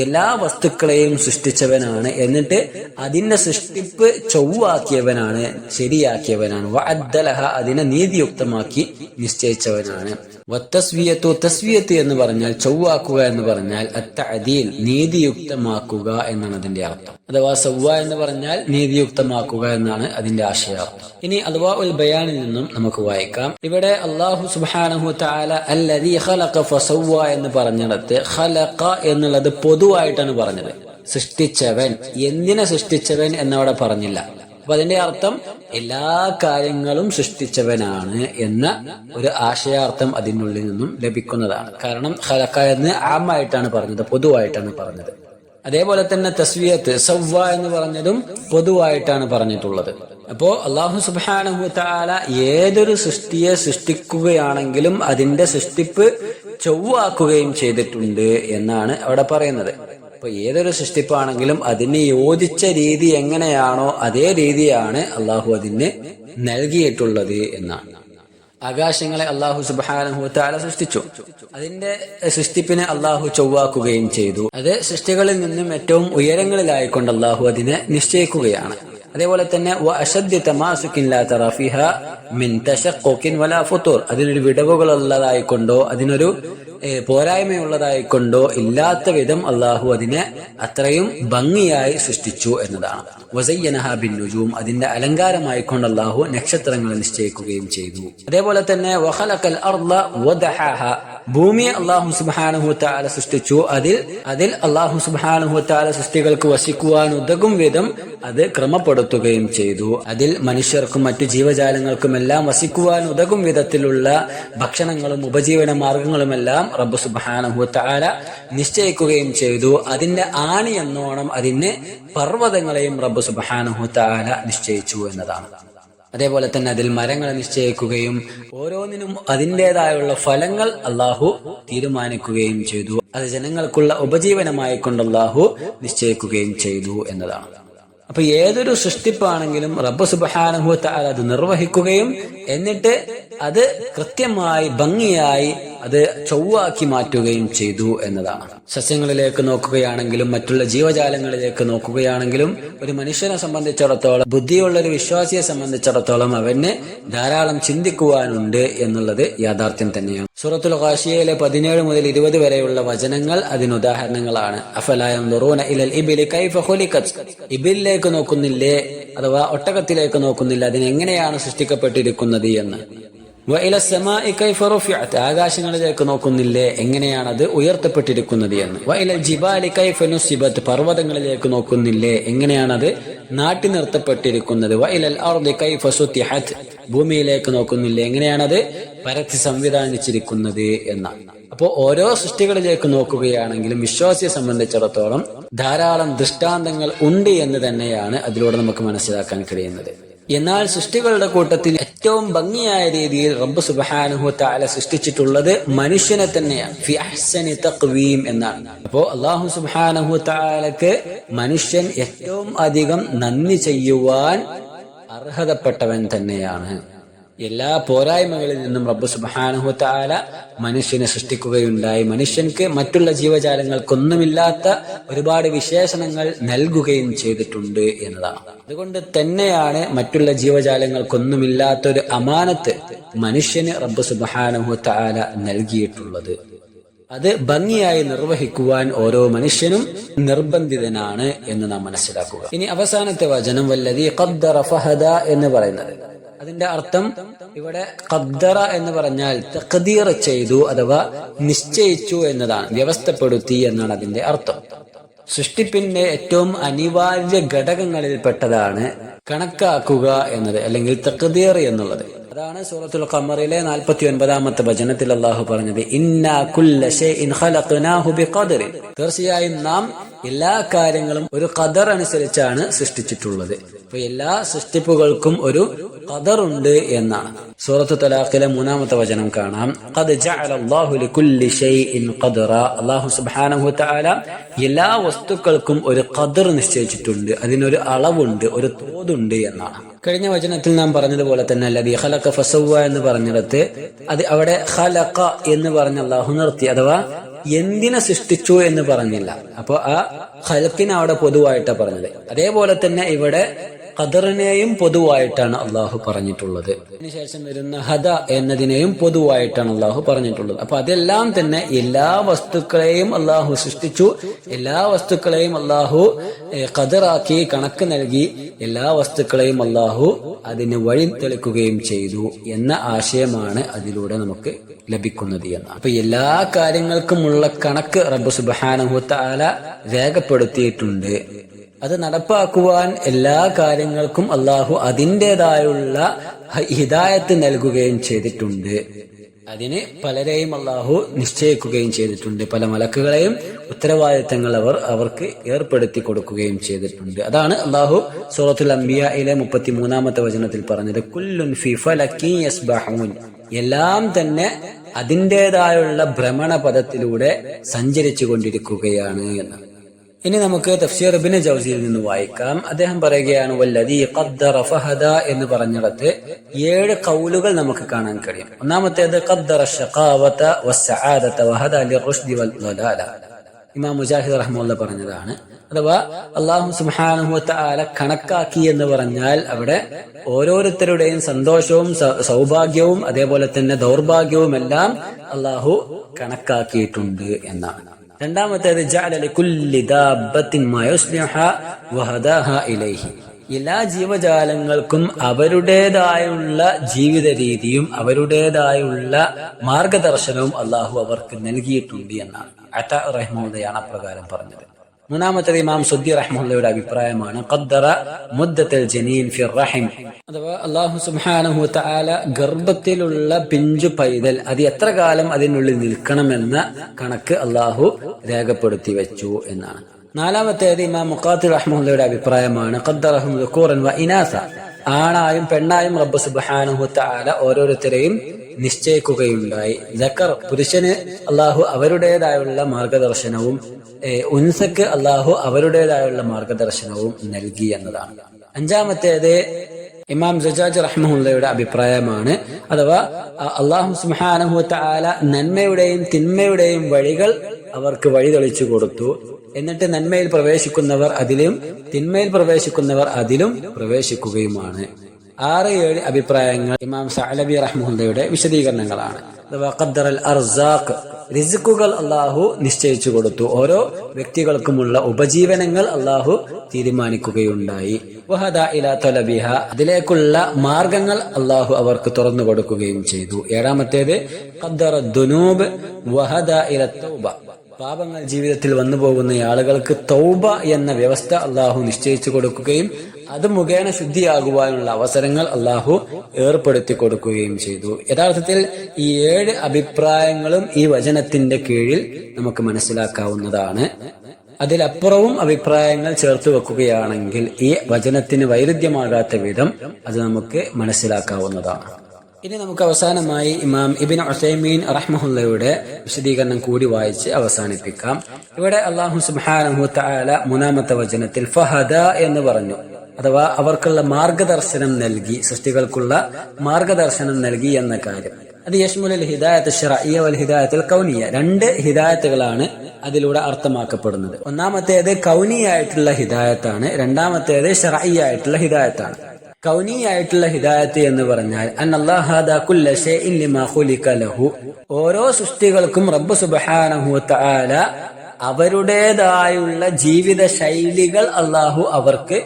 എല്ലാ വസ്തുക്കളെയും സൃഷ്ടിച്ചവനാണ്, എന്നിട്ട് അതിന്റെ സൃഷ്ടിപ്പ് ചൊവ്വാക്കിയവനാണ്, ശരിയാക്കിയവനാണ്. വഅദ്ദലഹ, അതിനെ നീതിയുക്തമാക്കി നിശ്ചയിച്ചവനാണ്. വത്തസ്വിയത്തു, തസ്വിയത്ത് എന്ന് പറഞ്ഞാൽ ചൊവ്വാക്കുക എന്ന് പറഞ്ഞാൽ അത്തഅദീൽ, നീതിയുക്തമാക്കുക എന്നാണ് അതിന്റെ അർത്ഥം. അഥവാ സവ്വ എന്ന് പറഞ്ഞാൽ നീതിയുക്തമാക്കുക എന്നാണ് അതിന്റെ ആശയാർത്ഥം. ഇനി അഥവാ ഉൽ ബയാനിൽ നിന്നും നമുക്ക് വായിക്കാം. ഇവിടെ അല്ലാഹു സുബ്ഹാനഹു വതആല അല്ലദീ ഖലഖ ഫസവ്വ എന്ന് പറഞ്ഞിടത്ത് ഖലഖ എന്നുള്ളത് പൊതുവായിട്ടാണ് പറഞ്ഞത്. സൃഷ്ടിച്ചവൻ, എന്തിനെ സൃഷ്ടിച്ചവൻ എന്നവിടെ പറഞ്ഞില്ല. അപ്പൊ അതിന്റെ അർത്ഥം എല്ലാ കാര്യങ്ങളും സൃഷ്ടിച്ചവനാണ് എന്ന ഒരു ആശയാർത്ഥം അതിനുള്ളിൽ നിന്നും ലഭിക്കുന്നതാണ്. കാരണം ഖലഖ എന്ന് ആമായിട്ടാണ് പറഞ്ഞത്, പൊതുവായിട്ടാണ് പറഞ്ഞത്. അതേപോലെ തന്നെ തസ്വിയത്ത് സവ്വ എന്ന് പറഞ്ഞതും പൊതുവായിട്ടാണ് പറഞ്ഞിട്ടുള്ളത്. അപ്പോ അല്ലാഹു സുബ്ഹാനഹു വതആല ഏതൊരു സൃഷ്ടിയെ സൃഷ്ടിക്കുകയാണെങ്കിലും അതിന്റെ സൃഷ്ടിപ്പ് ചൊവ്വാക്കുകയും ചെയ്തിട്ടുണ്ട് എന്നാണ് അവിടെ പറയുന്നത്. അപ്പൊ ഏതൊരു സൃഷ്ടിപ്പാണെങ്കിലും അതിന് യോജിച്ച രീതി എങ്ങനെയാണോ അതേ രീതിയാണ് അള്ളാഹു അതിന് നൽകിയിട്ടുള്ളത് എന്നാണ്. ആകാശങ്ങളെ അള്ളാഹു സുബ്ഹാനഹു വതആല സൃഷ്ടിച്ചു. അതിന്റെ സൃഷ്ടിപ്പിനെ അള്ളാഹു ചൊവ്വാക്കുകയും ചെയ്തു. അത് സൃഷ്ടികളിൽ നിന്നും ഏറ്റവും ഉയരങ്ങളിലായിക്കൊണ്ട് അള്ളാഹു അതിനെ നിശ്ചയിക്കുകയാണ്. അതേപോലെ തന്നെ വഅശദ്ദ തമാസുകിൻ ലാ തറാ ഫീഹാ മിൻ തശഖഖുകിൻ വലാ ഫുതൂർ, അതിനൊരു വിടവുകളുള്ളതായിക്കൊണ്ടോ അതിനൊരു പോരായ്മയുള്ളതായിക്കൊണ്ടോ ഇല്ലാത്ത വിധം അള്ളാഹു അതിനെ അത്രയും ഭംഗിയായി സൃഷ്ടിച്ചു എന്നതാണ്. വസയ്യനഹ ബിന്നുജൂം, അതിന്റെ അലങ്കാരമായിക്കൊണ്ട് അള്ളാഹു നക്ഷത്രങ്ങളെ നിശ്ചയിക്കുകയും ചെയ്തു. അതേപോലെ തന്നെ വഖലഖൽ അർള വദഹഹ, ഭൂമിയെ അള്ളാഹു സുബ്ഹാനഹു വതആല സൃഷ്ടിച്ചു. അതിൽ അള്ളാഹു സുബ്ഹാനഹു വതആല സൃഷ്ടികൾക്ക് വസിക്കുവാൻ ഉതകും വിധം അത് ക്രമപ്പെടുത്തുകയും ചെയ്തു. അതിൽ മനുഷ്യർക്കും മറ്റു ജീവജാലങ്ങൾക്കും എല്ലാം വസിക്കുവാൻ ഉതകും വിധത്തിലുള്ള ഭക്ഷണങ്ങളും ഉപജീവന മാർഗങ്ങളുമെല്ലാം റബ്ബ് സുബ്ഹാനഹു വതആല നിശ്ചയിക്കുകയും ചെയ്തു. അതിന്റെ ആണി എന്നോണം അതിന് പർവ്വതങ്ങളെയും റബ്ബ് സുബ്ഹാനഹു വതആല നിശ്ചയിച്ചു എന്നതാണ്. അതേപോലെ തന്നെ അതിൽ മരങ്ങളെ നിശ്ചയിക്കുകയും ഓരോന്നിനും അതിൻ്റെതായുള്ള ഫലങ്ങൾ അള്ളാഹു തീരുമാനിക്കുകയും ചെയ്തു. അത് ജനങ്ങൾക്കുള്ള ഉപജീവനമായി കൊണ്ട് അള്ളാഹു നിശ്ചയിക്കുകയും ചെയ്തു എന്നതാണ്. അപ്പൊ ഏതൊരു സൃഷ്ടിപ്പാണെങ്കിലും റബ്ബ് സുബ്ഹാനഹു വതആല അത് നിർവഹിക്കുകയും എന്നിട്ട് അത് കൃത്യമായി ഭംഗിയായി അത് ചൊവ്വാക്കി മാറ്റുകയും ചെയ്തു എന്നതാണ്. സസ്യങ്ങളിലേക്ക് നോക്കുകയാണെങ്കിലും മറ്റുള്ള ജീവജാലങ്ങളിലേക്ക് നോക്കുകയാണെങ്കിലും ഒരു മനുഷ്യനെ സംബന്ധിച്ചിടത്തോളം, ബുദ്ധിയുള്ള ഒരു വിശ്വാസിയെ സംബന്ധിച്ചിടത്തോളം അവന് ധാരാളം ചിന്തിക്കുവാനുണ്ട് എന്നുള്ളത് യാഥാർത്ഥ്യം തന്നെയാണ്. സൂറത്തുൽ ഗാശിയയിലെ 17 മുതൽ 20 വരെയുള്ള വചനങ്ങൾ അതിനുദാഹരണങ്ങളാണ്. അഫലാ യൻദുറൂന ഇലൽ ഇബ്ലി കൈഫ ഖുലിഖത്, ഇബിലിലേക്ക് നോക്കുന്നില്ലേ അഥവാ ഒട്ടകത്തിലേക്ക് നോക്കുന്നില്ല അതിനെങ്ങനെയാണ് സൃഷ്ടിക്കപ്പെട്ടിരിക്കുന്നത് എന്ന്. വഇല സമാഇ കൈഫ റുഫിഅത്, ആകാശങ്ങളിലേക്ക് നോക്കുന്നില്ലേ എങ്ങനെയാണ് അത് ഉയർത്തപ്പെട്ടിരിക്കുന്നത് എന്ന്. വഇലൽ ജിബാലി കൈഫ നുസിബത്, പർവ്വതങ്ങളിലേക്ക് നോക്കുന്നില്ലേ എങ്ങനെയാണ് അത് നാട്ടി നിർത്തപ്പെട്ടിരിക്കുന്നത്. വഇലൽ അർദി കൈഫ സുതിഹത്, ഭൂമിയിലേക്ക് നോക്കുന്നില്ലേ എങ്ങനെയാണത് പരത്തി സംവിധാനിച്ചിരിക്കുന്നത് എന്നാണ്. അപ്പോ ഓരോ സൃഷ്ടികളിലേക്ക് നോക്കുകയാണെങ്കിലും വിശ്വാസിയെ സംബന്ധിച്ചിടത്തോളം ധാരാളം ദൃഷ്ടാന്തങ്ങൾ ഉണ്ട് എന്ന് തന്നെയാണ് അതിലൂടെ നമുക്ക് മനസ്സിലാക്കാൻ കഴിയുന്നത്. എന്നാൽ സൃഷ്ടികളുടെ കൂട്ടത്തിൽ ഏറ്റവും ഭംഗിയായ രീതിയിൽ റബ്ബ് സുബ്ഹാനഹു വതആല സൃഷ്ടിച്ചിട്ടുള്ളത് മനുഷ്യനെ തന്നെയാണ്. ഫി അഹ്സനി തഖ്വീം എന്നാണ്. അപ്പോ അല്ലാഹു സുബ്ഹാനഹു വതആലക്ക് മനുഷ്യൻ ഏറ്റവും അധികം നന്ദി ചെയ്യുവാൻ അർഹതപ്പെട്ടവൻ തന്നെയാണ്. എല്ലാ പോരായ്മകളിൽ നിന്നും റബ്ബ് സുബ്ഹാനഹു വതആല മനുഷ്യനെ സൃഷ്ടിക്കുകയുണ്ടായി. മനുഷ്യൻക്ക് മറ്റുള്ള ജീവജാലങ്ങൾക്കൊന്നുമില്ലാത്ത ഒരുപാട് വിശേഷണങ്ങൾ നൽകുകയും ചെയ്തിട്ടുണ്ട് എന്നതാണ്. അതുകൊണ്ട് തന്നെയാണ് മറ്റുള്ള ജീവജാലങ്ങൾക്കൊന്നുമില്ലാത്ത ഒരു അമാനത്ത് മനുഷ്യന് റബ്ബ് സുബ്ഹാനഹു വതആല നൽകിയിട്ടുള്ളത്. അത് ഭംഗിയായി നിർവഹിക്കുവാൻ ഓരോ മനുഷ്യനും നിർബന്ധിതനാണ് എന്ന് നാം മനസ്സിലാക്കുക. ഇനി അവസാനത്തെ വചനം വല്ലദീ ഖദ്ദറ ഫഹദ എന്ന് പറയുന്നത്, അതിന്റെ അർത്ഥം ഇവിടെ ഖദ്ദറ എന്ന് പറഞ്ഞാൽ തഖ്ദീർ ചെയ്തു അഥവാ നിശ്ചയിച്ചു എന്നതാണ്, വ്യവസ്ഥപ്പെടുത്തി എന്നാണ് അതിന്റെ അർത്ഥം. സൃഷ്ടിപ്പിന്റെ ഏറ്റവും അനിവാര്യ ഘടകങ്ങളിൽപ്പെട്ടതാണ് കണക്കാക്കുക എന്നത് അല്ലെങ്കിൽ തഖ്ദീർ എന്നുള്ളത്. അതാണ് സൂറത്തുൽ ഖമറിലെ 49-ാമത്തെ വചനത്തിൽ അല്ലാഹു പറഞ്ഞത്, ഇന്നാ കുല്ല ശൈഇൻ ഖലഖനാഹു ബിഖദർ. തീർച്ചയായും നാം എല്ലാ കാര്യങ്ങളും ഒരു ഖദർ അനുസരിച്ചാണ് സൃഷ്ടിച്ചിട്ടുള്ളത്. അപ്പൊ എല്ലാ സൃഷ്ടിപ്പുകൾക്കും ഒരു ഖദർ ഉണ്ട് എന്നാണ്. സൂറത്തു തലാഖിലെ 3-ാമത്തെ വചനം കാണാം, ഖദ് ജഅലല്ലാഹു ലികുല്ലി ശൈഇൻ ഖദറ. അല്ലാഹു സുബ്ഹാനഹു വതആല എല്ലാ വസ്തുക്കൾക്കും ഒരു ഖദർ നിശ്ചയിച്ചിട്ടുണ്ട്, അതിനൊരു അളവുണ്ട്, ഒരു തോതുണ്ട് എന്നാണ്. കഴിഞ്ഞ വചനത്തിൽ നാം പറഞ്ഞതുപോലെ തന്നെ അല്ലദീ ഖലഖ ഫസവ്വ എന്ന് പറഞ്ഞിടത്ത് അത് അവിടെ ഖലഖ എന്ന് പറഞ്ഞ അല്ലാഹു നിർത്തി, അഥവാ എന്തിനെ സൃഷ്ടിച്ചു എന്ന് പറഞ്ഞില്ല. അപ്പൊ ആ ഖൽഖിനെ അവിടെ പൊതുവായിട്ടാണ് പറഞ്ഞത്. അതേപോലെ തന്നെ ഇവിടെ ഖദറിനെയും പൊതുവായിട്ടാണ് അള്ളാഹു പറഞ്ഞിട്ടുള്ളത്. അതിനുശേഷം വരുന്ന ഹദ എന്നതിനെയും പൊതുവായിട്ടാണ് അള്ളാഹു പറഞ്ഞിട്ടുള്ളത്. അപ്പൊ അതെല്ലാം തന്നെ എല്ലാ വസ്തുക്കളെയും അള്ളാഹു സൃഷ്ടിച്ചു, എല്ലാ വസ്തുക്കളെയും അള്ളാഹു ഖദറാക്കി കണക്ക് നൽകി, എല്ലാ വസ്തുക്കളെയും അള്ളാഹു അതിന് വഴി തെളിക്കുകയും ചെയ്തു എന്ന ആശയമാണ് അതിലൂടെ നമുക്ക് ലഭിക്കുന്നത് എന്നാണ്. അപ്പൊ എല്ലാ കാര്യങ്ങൾക്കുമുള്ള കണക്ക് റബ്ബ് സുബ്ഹാനഹു വതആല രേഖപ്പെടുത്തിയിട്ടുണ്ട്. അത് നടപ്പാക്കുവാൻ എല്ലാ കാര്യങ്ങൾക്കും അള്ളാഹു അതിൻ്റെതായുള്ള ഹിദായത്ത് നൽകുകയും ചെയ്തിട്ടുണ്ട്. അതിന് പലരെയും അള്ളാഹു നിശ്ചയിക്കുകയും ചെയ്തിട്ടുണ്ട്. പല മലക്കുകളെയും ഉത്തരവാദിത്തങ്ങൾ അവർക്ക് ഏർപ്പെടുത്തി കൊടുക്കുകയും ചെയ്തിട്ടുണ്ട്. അതാണ് അള്ളാഹു സൂറത്തുൽ അംബിയായിലെ 33-ാമത്തെ വചനത്തിൽ പറഞ്ഞത്, കുല്ലുൻ ഫീ ഫലകിൻ യസ്ബഹൂൻ. എല്ലാം തന്നെ അതിൻ്റെതായുള്ള ഭ്രമണപഥത്തിലൂടെ സഞ്ചരിച്ചു കൊണ്ടിരിക്കുകയാണ് എന്ന്. ഇനി നമുക്ക് തഫ്സീർ ഇബ്നു ജൗസിയിൽ നിന്ന് വായിക്കാം. അദ്ദേഹം പറയുകയാണ്, വല്ലദീ ഖദ്ദറ ഫഹദ എന്ന് പറഞ്ഞിടത്ത് 7 ഖൗലുകൾ നമുക്ക് കാണാൻ കഴിയും. ഒന്നാമത്തേത് ഖദ്ദറ ശഖാവത വസ്സആദത വഹദ ലിർറുശ്ദി വൽ ളലാല. ഇമാം മുജാഹിദ് റഹ്മത്തുള്ളാഹി പറഞ്ഞതാണ്. അഥവാ അല്ലാഹു സുബ്ഹാനഹു വതആല കണക്കാക്കി എന്ന് പറഞ്ഞാൽ അവിടെ ഓരോരുത്തരുടെയും സന്തോഷവും സൗഭാഗ്യവും അതേപോലെ തന്നെ ദൗർഭാഗ്യവും എല്ലാം അല്ലാഹു കണക്കാക്കിയിട്ടുണ്ട് എന്നാണ്. രണ്ടാമത്തേത് ജഅല ലികുല്ലി ദാബത്തിൻ മാ യുസ്ലിഹ വഹദാഹ ഇലൈഹി. എല്ലാ ജീവജാലങ്ങൾക്കും അവരുടേതായുള്ള ജീവിത രീതിയും അവരുടേതായുള്ള മാർഗദർശനവും അള്ളാഹു അവർക്ക് നൽകിയിട്ടുണ്ട് എന്നാണ് അതാ റഹ്മത്തുള്ളാഹിയാണ് അപ്രകാരം പറഞ്ഞത്. മൂന്നാമത്തേത് ഇമാം സുദ്ദി റഹ്മത്തുള്ളാഹിയുടെ അഭിപ്രായമാണ്, ഖദ്ദറ മുദ്ദത്തുൽ ജനീൻ ഫിർ റഹിം. അഥവാ അല്ലാഹു സുബ്ഹാനഹു വതആല ഗർഭത്തിലുള്ള പിഞ്ചു പൈതൽ അത് എത്ര കാലം അതിനുള്ളിൽ നിൽക്കണമെന്ന കണക്ക് അല്ലാഹു രേഖപ്പെടുത്തി വെച്ചു എന്നാണ്. നാലാമത്തേത് ഇമാം മുഖാത്തിൽ റഹ്മത്തുള്ളാഹിയുടെ അഭിപ്രായമാണ്, ഖദ്ദറഹും ദുകൂറൻ വ ഇനാസ. ആണായും പെണ്ണായും റബ്ബ് സുബ്ഹാനഹു വതആല ഓരോരുത്തരെയും നിശ്ചയിക്കുകയുണ്ടായി. സക്കർ പുരുഷന് അല്ലാഹു അവരുടേതായുള്ള മാർഗദർശനവും ഉൻസക്ക് അല്ലാഹു അവരുടേതായുള്ള മാർഗദർശനവും നൽകി എന്നതാണ്. അഞ്ചാമത്തേത് ഇമാം സജാജ് റഹ്മത്തുള്ളാഹിയുടെ അഭിപ്രായമാണ്, അഥവാ അല്ലാഹു സുബ്ഹാനഹു വതആല നന്മയുടെയും തിന്മയുടെയും വഴികൾ അവർക്ക് വഴി തെളിച്ചു കൊടുത്തു. എന്നിട്ട് നന്മയിൽ പ്രവേശിക്കുന്നവർ അതിലും തിന്മയിൽ പ്രവേശിക്കുന്നവർ അതിലും പ്രവേശിക്കുകയുമാണ്. 6-7 അഭിപ്രായങ്ങൾ ഇമാം സഅലബി റഹ്മത്തുള്ളാഹിയുടെ വിശദീകരണങ്ങളാണ്. അഥവാ ഖദ്ദറൽ അർസാഖ്, റിസ്കുകൾ അല്ലാഹു നിശ്ചയിച്ചു കൊടുത്തു. ഓരോ വ്യക്തികൾക്കുമുള്ള ഉപജീവനങ്ങൾ അല്ലാഹു തീരുമാനിക്കുകയുണ്ടായി. വഹദ ഇലാ തലബിഹ, അതിലേക്കുള്ള മാർഗങ്ങൾ അല്ലാഹു അവർക്ക് തുറന്നു കൊടുക്കുകയും ചെയ്തു. 7-ാമത്തേത് ഖദ്ദറ ദുനൂബ് വഹദ ഇല തൗബ. പാപങ്ങൾ ജീവിതത്തിൽ വന്നു പോകുന്ന ആളുകൾക്ക് തൗബ എന്ന വ്യവസ്ഥ അല്ലാഹു നിശ്ചയിച്ചു കൊടുക്കുകയും അത് മുഖേന ശുദ്ധിയാകുവാനുള്ള അവസരങ്ങൾ അല്ലാഹു ഏർപ്പെടുത്തി കൊടുക്കുകയും ചെയ്തു. യഥാർത്ഥത്തിൽ ഈ 7 അഭിപ്രായങ്ങളും ഈ വചനത്തിന്റെ കീഴിൽ നമുക്ക് മനസ്സിലാക്കാവുന്നതാണ്. അതിലപ്പുറവും അഭിപ്രായങ്ങൾ ചേർത്ത് വെക്കുകയാണെങ്കിൽ ഈ വചനത്തിന് വൈരുദ്ധ്യമാകാത്ത വിധം അത് നമുക്ക് മനസ്സിലാക്കാവുന്നതാണ്. ഇനി നമുക്ക് അവസാനമായി ഇമാം ഇബ്നു ഉസൈമീൻ റഹ്മത്തുള്ളാഹിയുടെ വിശദീകരണം കൂടി വായിച്ച് അവസാനിപ്പിക്കാം. ഇവിടെ അല്ലാഹു സുബ്ഹാനഹു വതആല 3-ാമത്തെ വചനത്തിൽ ഫഹദ എന്ന് പറഞ്ഞു, അഥവാ അവർക്കുള്ള മാർഗദർശനം നൽകി, സൃഷ്ടികൾക്കുള്ള മാർഗദർശനം നൽകി എന്ന കാര്യം. അത് യശ്മുലുൽ ഹിദായത്ത് ശർഇയ്യ വൽ ഹിദായത്തുൽ കൗനിയ്യ. 2 ഹിദായത്തുകളാണ് അതിലൂടെ അർത്ഥമാക്കപ്പെടുന്നത്. ഒന്നാമത്തേത് കൗനിയായിട്ടുള്ള ഹിദായത്താണ്, രണ്ടാമത്തേത് ശർഇയ്യ ആയിട്ടുള്ള ഹിദായത്താണ്. കൗനിയായിട്ടുള്ള ഹിദായത്ത് എന്ന് പറഞ്ഞാൽ അന്നല്ലാഹു ഹദാ കുല്ല ശൈഇൻ ലിമാ ഖുലിക ലഹു. ഓരോ സൃഷ്ടികൾക്കും റബ്ബ് സുബ്ഹാനഹു വതആല അവരുടേതായുള്ള ജീവിത ശൈലികൾ അല്ലാഹു അവർക്ക്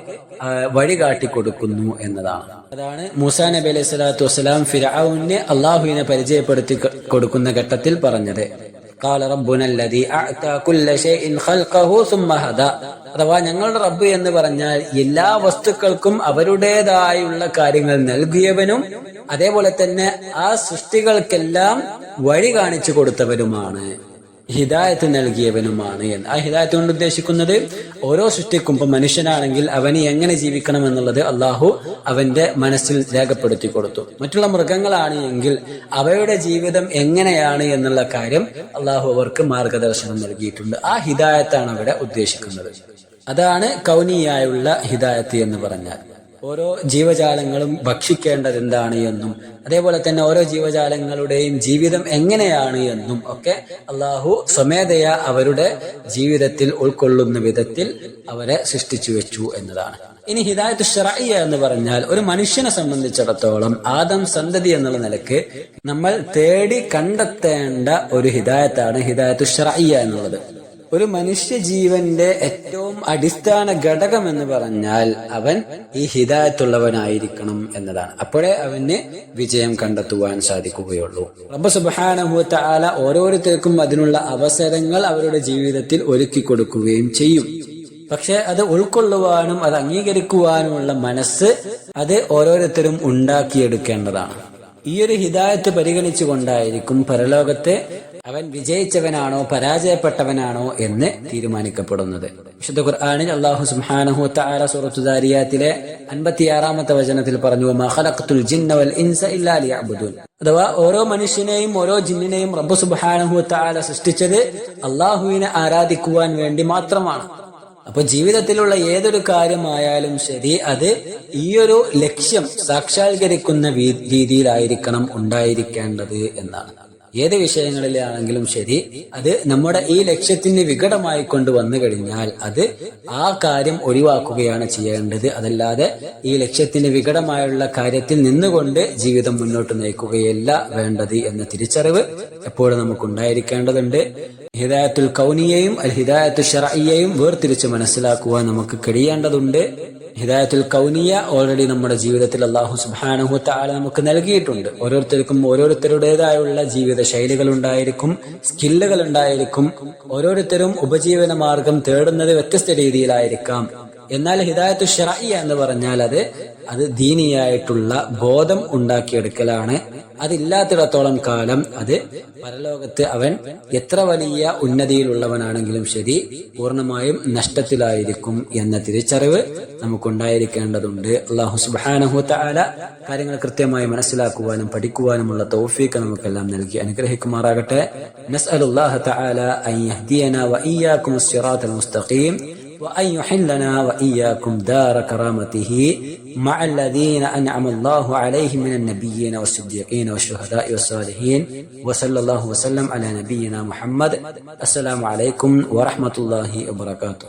വഴികാട്ടി കൊടുക്കുന്നു എന്നതാണ്. അതാണ് മൂസാ നബി അലൈഹി സ്വലാത്തു വസ്സലാം ഫിർഔനെ അല്ലാഹുവിനെ പരിചയപ്പെടുത്തി കൊടുക്കുന്ന ഘട്ടത്തിൽ പറഞ്ഞത്. ഖാല റബ്ബുനല്ലദീ അഅതാ കുല്ല ശൈഇൻ ഖൽഖഹു സുമ്മ ഹദാ. അഥവാ ഞങ്ങളുടെ റബ്ബ് എന്ന് പറഞ്ഞാൽ എല്ലാ വസ്തുക്കൾക്കും അവരുടേതായുള്ള കാര്യങ്ങൾ നൽകിയവനും അതേപോലെ തന്നെ ആ സൃഷ്ടികൾക്കെല്ലാം വഴി കാണിച്ചു കൊടുത്തവനുമാണ്, ഹിദായത്ത് നൽകിയവനുമാണ് എന്ന്. ആ ഹിദായത്ത് കൊണ്ട് ഉദ്ദേശിക്കുന്നത് ഓരോ സൃഷ്ടിക്കും, ഇപ്പൊ മനുഷ്യനാണെങ്കിൽ അവന് എങ്ങനെ ജീവിക്കണം എന്നുള്ളത് അള്ളാഹു അവന്റെ മനസ്സിൽ രേഖപ്പെടുത്തി കൊടുത്തു. മറ്റുള്ള മൃഗങ്ങളാണ് എങ്കിൽ അവയുടെ ജീവിതം എങ്ങനെയാണ് എന്നുള്ള കാര്യം അള്ളാഹു അവർക്ക് മാർഗദർശനം നൽകിയിട്ടുണ്ട്. ആ ഹിദായത്താണ് അവിടെ ഉദ്ദേശിക്കുന്നത്. അതാണ് കൗനിയായുള്ള ഹിദായത്ത് എന്ന് പറഞ്ഞാൽ. ഓരോ ജീവജാലങ്ങളും ഭക്ഷിക്കേണ്ടത് എന്താണ് എന്നും അതേപോലെ തന്നെ ഓരോ ജീവജാലങ്ങളുടെയും ജീവിതം എങ്ങനെയാണ് എന്നും ഒക്കെ അള്ളാഹു സ്വമേധയാ അവരുടെ ജീവിതത്തിൽ ഉൾക്കൊള്ളുന്ന വിധത്തിൽ അവരെ സൃഷ്ടിച്ചു വെച്ചു എന്നതാണ്. ഇനി ഹിദായത്ത് ശർഇയ്യ എന്ന് പറഞ്ഞാൽ ഒരു മനുഷ്യനെ സംബന്ധിച്ചിടത്തോളം ആദം സന്തതി എന്നുള്ള നിലക്ക് നമ്മൾ തേടി കണ്ടെത്തേണ്ട ഒരു ഹിദായത്താണ് ഹിദായത്ത് ശർഇയ്യ എന്നുള്ളത്. ഒരു മനുഷ്യ ജീവന്റെ ഏറ്റവും അടിസ്ഥാന ഘടകം എന്ന് പറഞ്ഞാൽ അവൻ ഈ ഹിദായത്തുള്ളവനായിരിക്കണം എന്നതാണ്. അപ്പോഴേ അവന് വിജയം കണ്ടെത്തുവാൻ സാധിക്കുകയുള്ളൂ. റബ്ബ് സുബ്ഹാനഹു വ തആല ഓരോരുത്തർക്കും അതിനുള്ള അവസരങ്ങൾ അവരുടെ ജീവിതത്തിൽ ഒരുക്കി കൊടുക്കുകയും ചെയ്യും. പക്ഷെ അത് ഉൾക്കൊള്ളുവാനും അത് അംഗീകരിക്കുവാനുമുള്ള മനസ്സ് അത് ഓരോരുത്തരും ഉണ്ടാക്കിയെടുക്കേണ്ടതാണ്. ഈ ഒരു ഹിദായത്ത് പരിഗണിച്ചുകൊണ്ടായിരിക്കും പരലോകത്തെ അവൻ വിജയിച്ചവനാണോ പരാജയപ്പെട്ടവനാണോ എന്ന് തീരുമാനിക്കപ്പെടുന്നത്. വിശുദ്ധ ഖുർആനിൽ അല്ലാഹു സുബ്ഹാനഹു വ തആല സൂറത്തു ദാരിയാത്തിലെ 56-ാമത്തെ വചനത്തിൽ പറഞ്ഞു, മാ ഖലഖ്തുൽ ജിന്ന വൽ ഇൻസ ഇല്ലാ ലിയഅ്ബുദൂൻ. അഥവാ ഓരോ മനുഷ്യനെയും ഓരോ ജിന്നിനെയും റബ്ബ് സുബ്ഹാനഹു വ തആല സൃഷ്ടിച്ചത് അല്ലാഹുവിനെ ആരാധിക്കുവാൻ വേണ്ടി മാത്രമാണ്. അപ്പൊ ജീവിതത്തിലുള്ള ഏതൊരു കാര്യമായാലും ശരി അത് ഈയൊരു ലക്ഷ്യം സാക്ഷാത്കരിക്കുന്ന രീതിയിലായിരിക്കണം ഉണ്ടായിരിക്കേണ്ടത് എന്നാണ്. ഏത് വിഷയങ്ങളിലാണെങ്കിലും ശരി അത് നമ്മുടെ ഈ ലക്ഷ്യത്തിന് വികടമായി കൊണ്ട് വന്നു കഴിഞ്ഞാൽ അത് ആ കാര്യം ഒഴിവാക്കുകയാണ് ചെയ്യേണ്ടത്. അതല്ലാതെ ഈ ലക്ഷ്യത്തിന് വികടമായുള്ള കാര്യത്തിൽ നിന്നുകൊണ്ട് ജീവിതം മുന്നോട്ട് നയിക്കുകയല്ല വേണ്ടത് എന്ന തിരിച്ചറിവ് എപ്പോഴും നമുക്കുണ്ടായിരിക്കേണ്ടതുണ്ട്. ഹിദായത്തുൽ കൗനിയെയും അൽ ഹിദായത്തു ശർഇയ്യയും വേർതിരിച്ച് മനസ്സിലാക്കുവാൻ നമുക്ക് കഴിയേണ്ടതുണ്ട്. ഹിദായത്തുൽ കൗനിയ ഓൾറെഡി നമ്മുടെ ജീവിതത്തിൽ അല്ലാഹു സുബ്ഹാനഹു വ തആല നമുക്ക് നൽകിയിട്ടുണ്ട്. ഓരോരുത്തർക്കും ഓരോരുത്തരുടേതായുള്ള ജീവിത ശൈലികൾ ഉണ്ടായിരിക്കും, സ്കില്ലുകൾ ഉണ്ടായിരിക്കും. ഓരോരുത്തരും ഉപജീവന മാർഗം തേടുന്നത് വ്യത്യസ്ത രീതിയിലായിരിക്കാം. എന്നാൽ ഹിദായത്തു ശർഇയ്യ എന്ന് പറഞ്ഞാൽ അത് ദീനിയായിട്ടുള്ള ബോധം ഉണ്ടാക്കിയെടുക്കലാണ്. അതില്ലാത്തിടത്തോളം കാലം അത് പരലോകത്ത് അവൻ എത്ര വലിയ ഉന്നതിയിലുള്ളവനാണെങ്കിലും ശരി പൂർണ്ണമായും നഷ്ടത്തിലായിരിക്കും എന്ന തിരിച്ചറിവ് നമുക്കുണ്ടായിരിക്കേണ്ടതുണ്ട്. അല്ലാഹു സുബ്ഹാനഹു വ തആല കാര്യങ്ങൾ കൃത്യമായി മനസ്സിലാക്കുവാനും പഠിക്കുവാനുമുള്ള തൗഫീഖ് നമുക്കെല്ലാം നൽകി അനുഗ്രഹിക്കുമാറാകട്ടെ. നസ്അലുല്ലാഹ തആല അൻ യഹ്ദിയനാ വ ഇയ്യാകും അസ്സിറാത്തൽ മുസ്തഖീം وأن يحلنا وإياكم دار كرامته مع الذين أنعم الله عليهم من النبيين والصديقين والشهداء والصالحين وصلى الله وسلم على نبينا محمد. السلام عليكم ورحمة الله وبركاته.